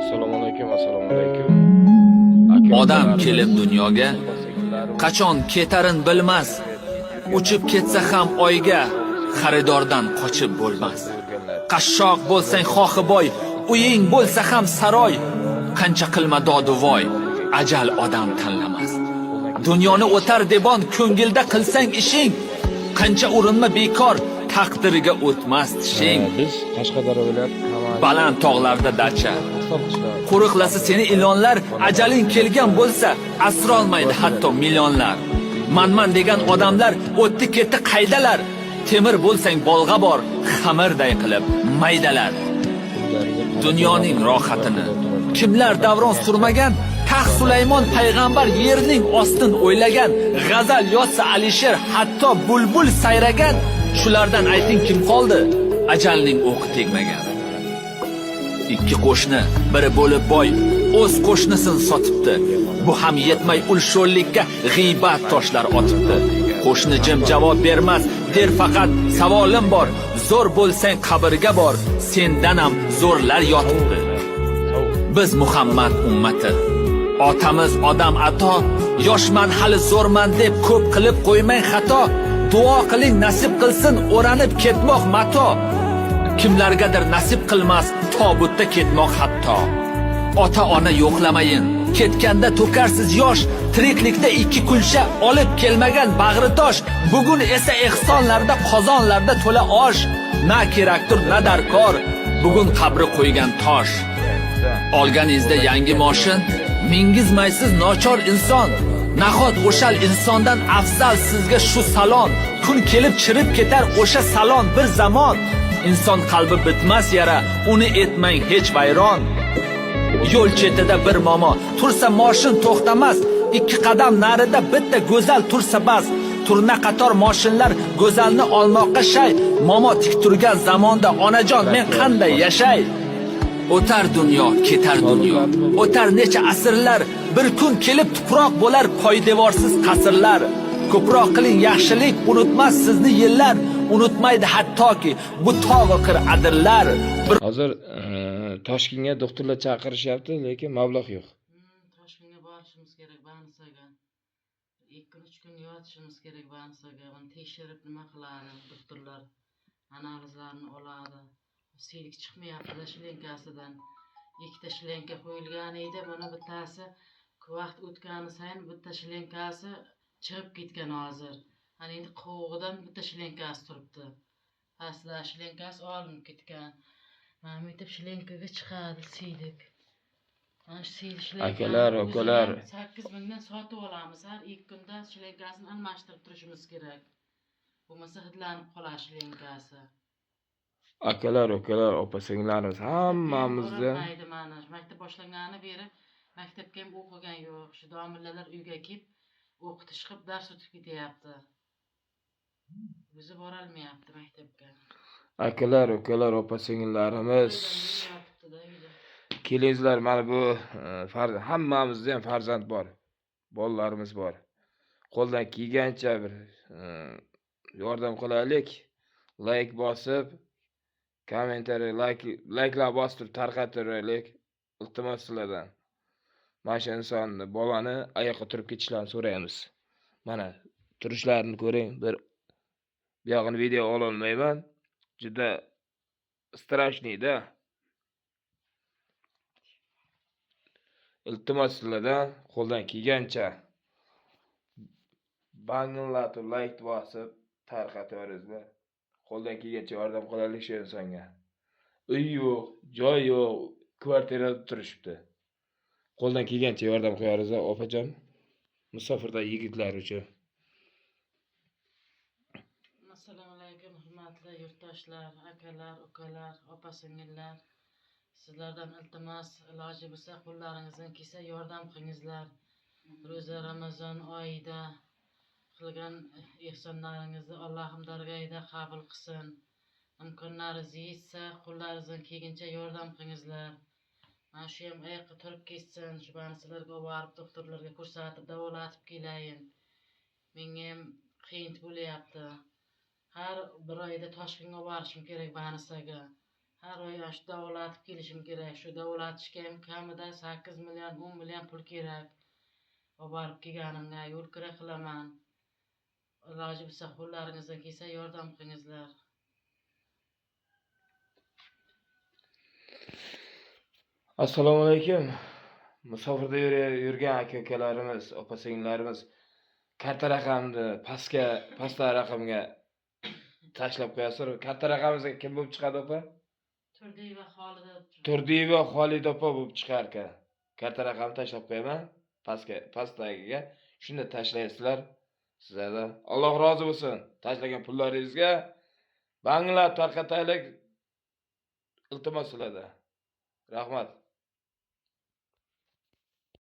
Assalomu alaykum, assalomu alaykum. Odam kelib dunyoga qachon ketarin bilmas. Uchib ketsa ham oyga xaridordan qochib bo'lmas. Qashshoq bo'lsang xohi boy, uying bo'lsa ham saroy. Qancha qilma doduvoy, ajal odam tanlamas. Dunyoni o'tar debon ko'ngilda qilsang ishing, qancha urinma bekor, taqdiriga o'tmas tishing. Biz Qashqadaryo viloyati Baland tog'larda dacha, qo'riqlasa seni ilonlar, ajaling kelgan bo'lsa asrolmaydi hatto millionlar. Manman degan odamlar o'tdi ketdi qaydalar. Temir bo'lsang bolg'a bor, xamirday qilib maydalar. Dunyoning rohatini kimlar davron surmagan? Taxt Sulaymon payg'ambar yerning ostin o'ylagan. G'azal yozsa Alisher, hatto bulbul sayragan. Shulardan ayting kim qoldi? Ajalning o'qi tegmagan. Ikki qo'shni biri bo'lib boy o'z qo'shnisini sotibdi. Bu ham yetmay ul sho'llikka g'iybat toshlar otibdi. Qo'shni jim javob bermas, der faqat savolim bor. Zo'r bo'lsang qabrga bor, sendan ham zo'rlar yotibdi. Biz Muhammad ummati, otamiz odam ato, yoshman hali zo'rman deb ko'p qilib qo'ymang xato. Duo qiling nasib qilsin o'ranib ketmoq mato. Kimlargadir nasib qilmas tobutda ketmoq hatto. Ota ona yo'qlamayin, ketganda to'karsiz yosh. Tiriklikda ikki kulsha olib kelmagan bag'ri tosh. Bugun esa ehsonlarda qozonlarda to'la osh. Na kerakdir na darkor, bugun qabri qo'ygan tosh. Olganingizda yangi moshin, mingizmaysiz nochor inson. Nahot o'shal insondan afzal sizga shu salon. Kun kelib chirib ketar o'sha salon bir zamon. Inson qalbi bitmas yara, uni etmang hech vayron. Yo'l chetida bir momo tursa moshin to'xtamas. Ikki qadam narida bitta go'zal tursa bas. Turna qator moshinlar go'zalni olmoqqa shay. Momo tik turgan zamonda onajon men qanday yashay? O'tar dunyo, ketar dunyo. O'tar necha asrlar, bir kun kelib tuproq bo'lar poydevorsiz qasrlar. Ko'proq qiling yaxshilik, unutmas sizni yillar. Unutmaydi hattoki bu tog'i qir adirlar. Hozir Toshkentga doktorlar chaqirishyapti, lekin mablag' yo'q. Toshkentga borishimiz kerak Banisaga. 2-3 kun yotishimiz kerak Banisaga. Uni tekshirib nima qiladi doktorlar? Analizlarni oladi. Siylik chiqmayapti shlenkasidan. Ikkita shlenka qo'yilgan edi. Mana bittasi vaqt o'tgani sayin bitta shlenkasi chiqib ketgan hozir. Hani endi qovog'idan bitta shlenkasi turibdi. Pastda shlenkasi olinib ketgan. Mana bu yerda shlenkaga chiqadi siylik. Mana shu siylik shlenka. Akalar, ukalar. 8 mingdan sotib olamiz. Har 2 kunda shlenkasini almashtirib turishimiz kerak. Bo'lmasa hidlanib qoladi shlenkasi. Akalar, ukalar, opa-singillarimiz hammamizda Mana maktab boshlanganidan beri maktabga ham o'qigan yo'q. Shu domlalar uyga kelib o'qitish qilib dars o'tib ketyapti. O'zi bora olmayapti maktabga. akalar, ukalar, opa-singillarimiz kelingizlar, mana bu hammamizda ham farzand bor. Bolalarimiz bor. Qo'ldan kelgancha bir yordam qilaylik. Like bosib, kommentariy like'lar bosib tarqatiraylik. Iltimos sizlardan. Mana shu insonni, bolani oyoqqa turib ketishlarini so'raymiz. Mana turishlarini ko'ring. Bu yog'ini video ololmayman. Juda strashniy-da. Iltimos sizlardan qo'ldan kelgancha banglatib like bosib tarqataveringizlar. Qo'ldan kelgancha yordam qilaylik shu insonga. Uy yo'q, joy yo'q, kvartirada turishibdi. Qo'ldan kelgancha yordam qilaveringizlar, opajon. Musofirda yigitlar uchun. Assalomu alaykum hurmatli yurtdoshlar, akalar, ukalar, opa-singillar. Sizlardan iltimos, iloji bo'lsa qo'llaringizdan kelsa yordam qilingizlar. Ro'za Ramazon oyida qilgan ehsonlaringizni Allohim dargohida qabul qilsin. Imkonlaringiz yetsa qo'llaringizdan kelguncha yordam qilingizlar. Mana shu ham oyoqqa turib ketsin, shu banisalarga olib borib doktorlarga ko'rsatib davolatib kelayin. Menga ham qiyin bo'lyapti. Har bir oyda Toshkentga borishim kerak Banisaga. Har oy shu davolatib kelishim kerak. Shu davolatishga ham kamida 8 million, 10 million pul kerak. Borib kelganimga yo'l kira qilaman. Iloji bo'lsa qo'llaringizdan kelsa yordam qilingizlar. Assalomu alaykum. Musofirda yurgan aka-ukalarimiz, opa-singillarimiz karta raqamni pastga raqamga tashlab qo'yasizlar. Karta raqamimizga kim bo'lib chiqadi opa? Turdiyeva Xolida opa bo'lib chiqar ekan. Karta raqamni tashlab qo'yaman pastdagiga. Shunda tashlaysizlar. Sizlardan Alloh rozi bo'lsin. Tashlagan pullaringizga banglab tarqataylik. Iltimos sizlardan. Rahmat.